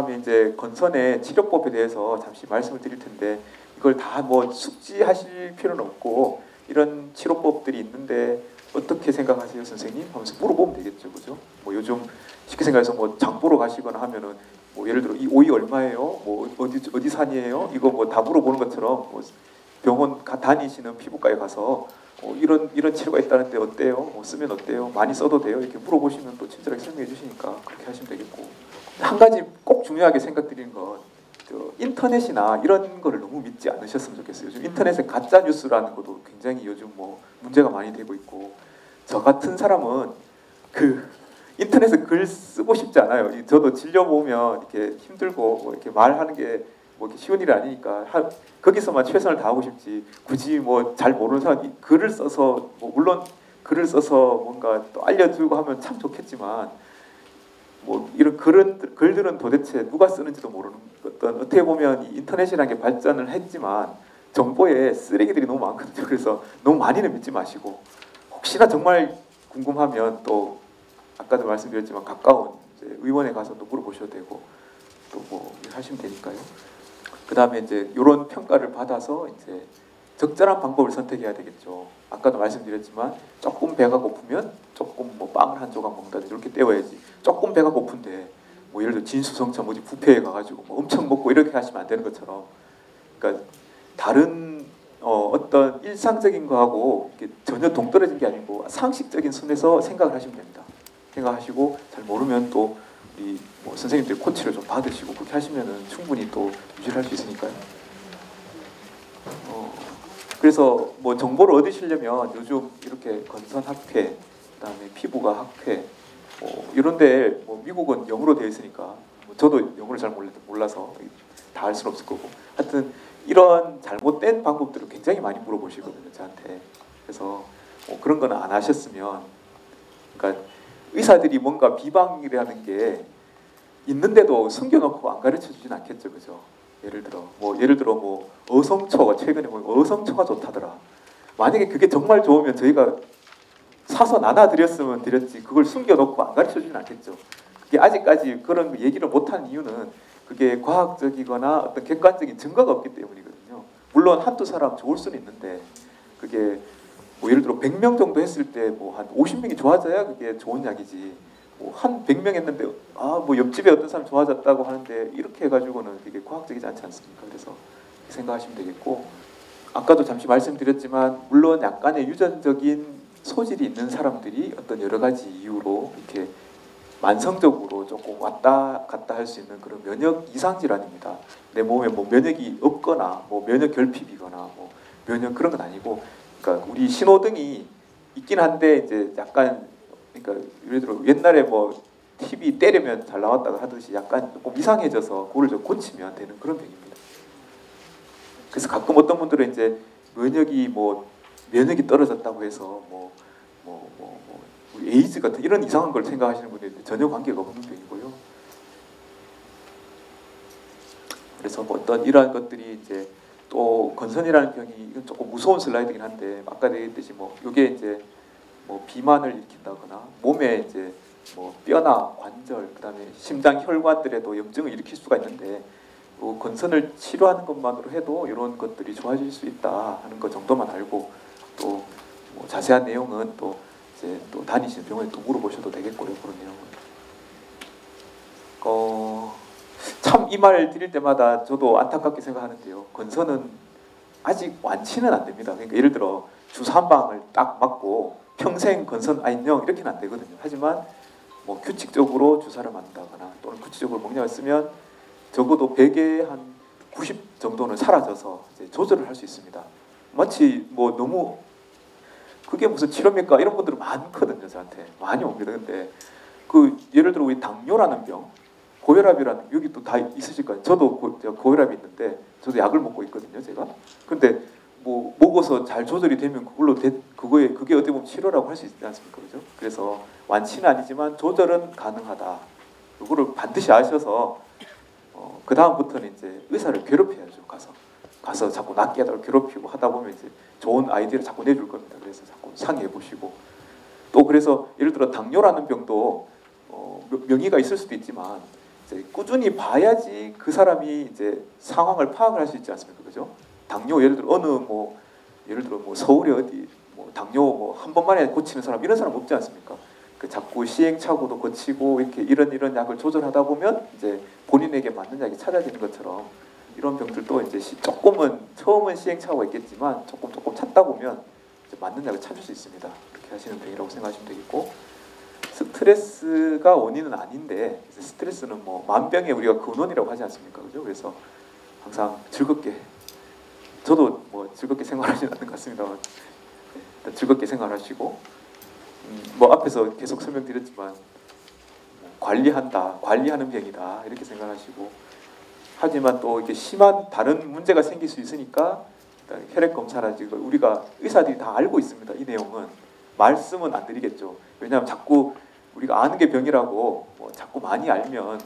다음에 이제 건선의 치료법에 대해서 잠시 말씀을 드릴 텐데 이걸 다 뭐 숙지하실 필요는 없고 이런 치료법들이 있는데 어떻게 생각하세요, 선생님? 하면서 물어보면 되겠죠, 그죠? 뭐 요즘 쉽게 생각해서 뭐 장 보러 가시거나 하면은 뭐 예를 들어 이 오이 얼마예요? 뭐 어디 산이에요? 이거 뭐 다 물어보는 것처럼 뭐 병원 다니시는 피부과에 가서 이런 치료가 있다는데 어때요? 뭐 쓰면 어때요? 많이 써도 돼요? 이렇게 물어보시면 또 친절하게 설명해 주시니까 그렇게 하시면 되겠고 한 가지 꼭 중요하게 생각드리는 건 인터넷이나 이런 거를 너무 믿지 않으셨으면 좋겠어요. 요즘 인터넷에 가짜 뉴스라는 것도 굉장히 요즘 뭐 문제가 많이 되고 있고 저 같은 사람은 그 인터넷에 글 쓰고 싶지 않아요. 저도 진료 보면 이렇게 힘들고 뭐 이렇게 말하는 게 뭐 쉬운 일이 아니니까 거기서만 최선을 다하고 싶지 굳이 뭐 잘 모르는 사람이 글을 써서 뭐 물론 글을 써서 뭔가 또 알려주고 하면 참 좋겠지만 뭐 이런 글들은 도대체 누가 쓰는지도 모르는 어떻게 보면 이 인터넷이라는 게 발전을 했지만 정보에 쓰레기들이 너무 많거든요. 그래서 너무 많이는 믿지 마시고 혹시나 정말 궁금하면 또 아까도 말씀드렸지만 가까운 이제 의원에 가서 또 물어보셔도 되고 또 뭐 하시면 되니까요. 그 다음에 이제 이런 평가를 받아서 이제 적절한 방법을 선택해야 되겠죠. 아까도 말씀드렸지만 조금 배가 고프면 조금 뭐 빵을 한 조각 먹는다든지 이렇게 때워야지. 조금 배가 고픈데 뭐 예를 들어 진수성찬 뭐지 뷔페에 가가지고 뭐 엄청 먹고 이렇게 하시면 안 되는 것처럼. 그러니까 다른 어떤 일상적인 거하고 전혀 동떨어진 게 아니고 상식적인 선에서 생각을 하시면 됩니다. 생각하시고 잘 모르면 또 우리 뭐 선생님들 코치를 좀 받으시고 그렇게 하시면은 충분히 또 유지를 할 수 있으니까요. 그래서 뭐 정보를 얻으시려면 요즘 이렇게 건선학회, 그다음에 피부과학회 이런데 뭐 미국은 영어로 되어 있으니까 뭐 저도 영어를 잘 몰라서 다 알 수는 없을 거고 하여튼 이런 잘못된 방법들을 굉장히 많이 물어보시거든요 저한테. 그래서 그런 거는 안 하셨으면 그러니까 의사들이 뭔가 비방이라는 게 있는데도 숨겨놓고 안 가르쳐 주진 않겠죠, 그죠? 예를 들어 뭐 어성초가 최근에 뭐 어성초가 좋다더라. 만약에 그게 정말 좋으면 저희가 사서 나눠드렸으면 드렸지 그걸 숨겨놓고 안 가르쳐 주진 않겠죠. 그게 아직까지 그런 얘기를 못하는 이유는 그게 과학적이거나 어떤 객관적인 증거가 없기 때문이거든요. 물론 한두 사람 좋을 수는 있는데 그게 뭐 예를 들어 100명 정도 했을 때 뭐 한 50명이 좋아져야 그게 좋은 약이지. 뭐 한 100명 했는데 뭐 옆집에 어떤 사람 좋아졌다고 하는데 이렇게 해가지고는 그게 과학적이지 않지 않습니까? 그래서 생각하시면 되겠고 아까도 잠시 말씀드렸지만 물론 약간의 유전적인 소질이 있는 사람들이 어떤 여러 가지 이유로 이렇게 만성적으로 조금 왔다 갔다 할 수 있는 그런 면역 이상 질환입니다. 내 몸에 뭐 면역이 없거나 뭐 면역 결핍이거나 뭐 면역 그런 건 아니고 그러니까 우리 신호등이 있긴 한데 이제 약간 그러니까 예를 들어 옛날에 뭐 TV 때리면 잘 나왔다고 하듯이 약간 조금 이상해져서 그걸 좀 고치면 되는 그런 병입니다. 그래서 가끔 어떤 분들은 이제 면역이 떨어졌다고 해서 우리 에이즈 같은 이런 이상한 걸 생각하시는 분들이 전혀 관계가 없는 병이고요. 그래서 뭐 어떤 이러한 것들이 이제 또 건선이라는 병이 이건 조금 무서운 슬라이드긴 한데 아까 얘기했듯이 뭐 이게 이제 뭐 비만을 일으킨다거나 몸에 이제 뭐 뼈나 관절 그다음에 심장 혈관들에도 염증을 일으킬 수가 있는데 건선을 치료하는 것만으로 해도 이런 것들이 좋아질 수 있다 하는 것 정도만 알고 또 뭐 자세한 내용은 또 이제 또 다니시는 병원에 또 물어보셔도 되겠고요. 그런 내용은 참 이 말 드릴 때마다 저도 안타깝게 생각하는데요. 건선은 아직 완치는 안 됩니다. 그러니까 예를 들어 주사 한 방을 딱 맞고 평생 건선 안녕 이렇게는 안 되거든요. 하지만 뭐 규칙적으로 주사를 맞는다거나 또는 규칙적으로 먹약을 쓰면 적어도 100에 한 90 정도는 사라져서 이제 조절을 할 수 있습니다. 마치 뭐 너무 그게 무슨 치료입니까? 이런 분들은 많거든요. 저한테 많이 옵니다. 근데 그 예를 들어 우리 당뇨라는 병, 고혈압이라는 여기 또 다 있으실 거예요. 저도 고혈압이 있는데 저도 약을 먹고 있거든요. 제가. 근데 뭐 먹어서 잘 조절이 되면 그게 어떻게 보면 치료라고 할 수 있지 않습니까? 그죠? 그래서 완치는 아니지만 조절은 가능하다. 그거를 반드시 아셔서 그 다음부터는 이제 의사를 괴롭혀야죠. 가서 자꾸 낫게 하다가 괴롭히고 하다 보면 이제 좋은 아이디어를 자꾸 내줄 겁니다. 그래서 자꾸 상의해 보시고 또 그래서 예를 들어 당뇨라는 병도 명의가 있을 수도 있지만 이제 꾸준히 봐야지 그 사람이 이제 상황을 파악을 할 수 있지 않습니까? 그죠? 당뇨 예를 들어 예를 들어 뭐 서울에 어디 뭐 당뇨 뭐 한 번만에 고치는 사람 이런 사람 없지 않습니까? 그 자꾸 시행착오도 거치고 이렇게 이런 약을 조절하다 보면 이제 본인에게 맞는 약이 찾아지는 것처럼 이런 병들도 이제 조금은 처음은 시행착오가 있겠지만 조금 찾다 보면 이제 맞는 약을 찾을 수 있습니다. 그렇게 하시는 병이라고 생각하시면 되겠고, 스트레스가 원인은 아닌데 스트레스는 뭐 만병의 우리가 근원이라고 하지 않습니까? 그죠? 그래서 항상 즐겁게, 저도 뭐 즐겁게 생활하지는 않는 것 같습니다만 일단 즐겁게 생활하시고, 뭐 앞에서 계속 설명드렸지만 관리하는 병이다 이렇게 생각하시고, 하지만 또 이렇게 심한 다른 문제가 생길 수 있으니까 일단 혈액 검사라든지 우리가 의사들이 다 알고 있습니다. 이 내용은 말씀은 안 드리겠죠. 왜냐하면 자꾸 우리가 아는 게 병이라고 뭐 자꾸 많이 알면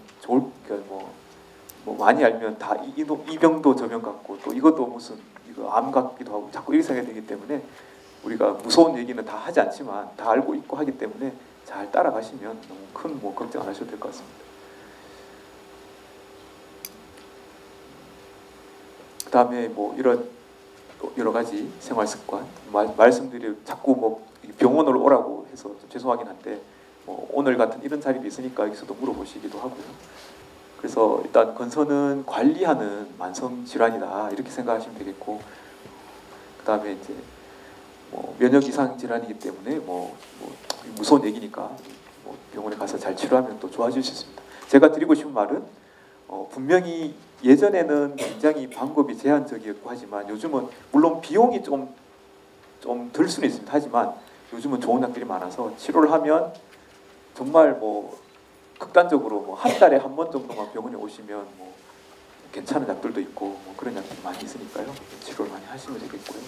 뭐 많이 알면 다 이 병도 저 병 같고 또 이것도 무슨 이거 암 같기도 하고 자꾸 이렇게 생각이 되기 때문에 우리가 무서운 얘기는 다 하지 않지만 다 알고 있고 하기 때문에 잘 따라가시면 너무 큰 뭐 걱정 안 하셔도 될 것 같습니다. 그 다음에 뭐 이런 여러 가지 생활 습관 말씀드릴 자꾸 뭐 병원으로 오라고 해서 좀 죄송하긴 한데 뭐 오늘 같은 이런 자리도 있으니까 여기서도 물어보시기도 하고요. 그래서 일단 건선은 관리하는 만성 질환이다 이렇게 생각하시면 되겠고, 그 다음에 이제 뭐 면역 이상 질환이기 때문에 뭐 무서운 얘기니까 뭐 병원에 가서 잘 치료하면 또 좋아질 수 있습니다. 제가 드리고 싶은 말은 분명히 예전에는 굉장히 방법이 제한적이었고 하지만 요즘은 물론 비용이 좀 들 수는 있습니다. 하지만 요즘은 좋은 약들이 많아서 치료를 하면 정말 뭐 극단적으로 뭐 한 달에 한 번 정도만 병원에 오시면 뭐 괜찮은 약들도 있고 뭐 그런 약들이 많이 있으니까요. 치료를 많이 하시면 되겠고요.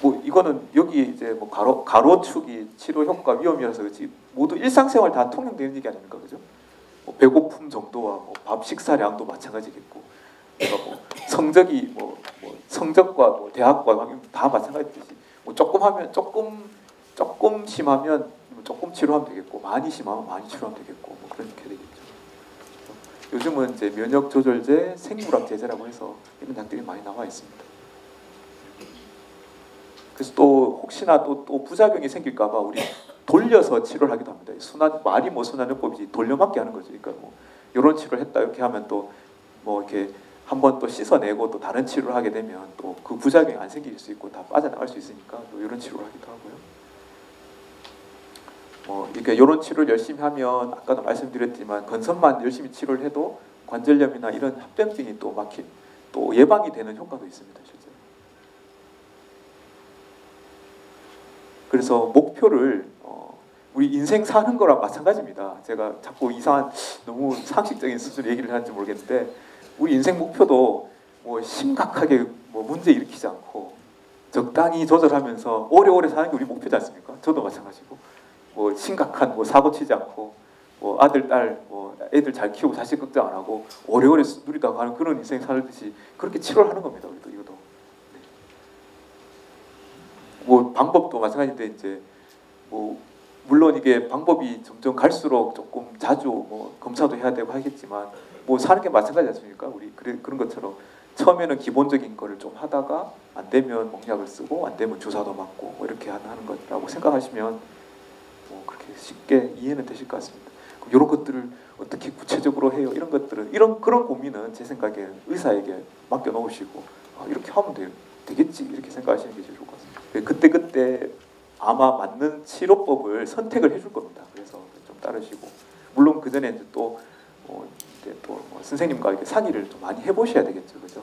뭐 이거는 여기 이제 뭐 가로축이 치료 효과 위험이라서 그렇지 모두 일상생활 다 통용되는 얘기 아닙니까, 그죠? 뭐 배고픔 정도와 뭐 밥 식사량도 마찬가지겠고, 그러니까 뭐 성적이 뭐 성적과 뭐 대학과 다 마찬가지듯이 뭐 조금 심하면 조금 치료하면 되겠고 많이 심하면 많이 치료하면 되겠고 뭐 그렇게 되겠죠. 요즘은 이제 면역 조절제, 생물학 제제라고 해서 이런 약들이 많이 나와 있습니다. 그래서 또 혹시나 또 부작용이 생길까봐 우리 돌려서 치료를 하기도 합니다. 말이 뭐 순환요법이지 돌려막기 하는 거죠. 그러니까 뭐 이런 치료를 했다 이렇게 하면 또 뭐 이렇게 한번 또 씻어내고 또 다른 치료를 하게 되면 또 그 부작용이 안 생길 수 있고 다 빠져나갈 수 있으니까 또 이런 치료를 하기도 하고요. 뭐 이렇게 이런 치료를 열심히 하면 아까도 말씀드렸지만 건선만 열심히 치료를 해도 관절염이나 이런 합병증이 또 예방이 되는 효과도 있습니다. 실제로. 그래서 목표를 우리 인생 사는 거랑 마찬가지입니다. 제가 자꾸 이상한 너무 상식적인 수준 얘기를 하는지 모르겠는데 우리 인생 목표도 뭐 심각하게 뭐 문제 일으키지 않고 적당히 조절하면서 오래오래 사는 게 우리 목표지 않습니까? 저도 마찬가지고 뭐 심각한 뭐 사고 치지 않고 뭐 아들 딸 뭐 애들 잘 키우고 자식 걱정 안 하고 오래오래 누리다 가는 그런 인생 살듯이 그렇게 치료를 하는 겁니다. 우리도 이것도. 네. 뭐 방법도 마찬가지인데 이제 뭐 물론 이게 방법이 점점 갈수록 조금 자주 뭐 검사도 해야 되고 하겠지만 뭐 사는 게 마찬가지 않습니까? 우리 그런 것처럼 처음에는 기본적인 거를 좀 하다가 안 되면 목약을 쓰고 안 되면 주사도 맞고 뭐 이렇게 하는 거라고 생각하시면 뭐 그렇게 쉽게 이해는 되실 것 같습니다. 그럼 이런 것들을 어떻게 구체적으로 해요? 이런 것들은 그런 고민은 제 생각에 의사에게 맡겨놓으시고 이렇게 하면 되겠지 이렇게 생각하시는 게 제일 좋을 것 같습니다. 그때 아마 맞는 치료법을 선택을 해줄 겁니다. 그래서 좀 따르시고 물론 그 전에 이제 또 뭐 선생님과 이렇게 상의를 좀 많이 해보셔야 되겠죠, 그죠?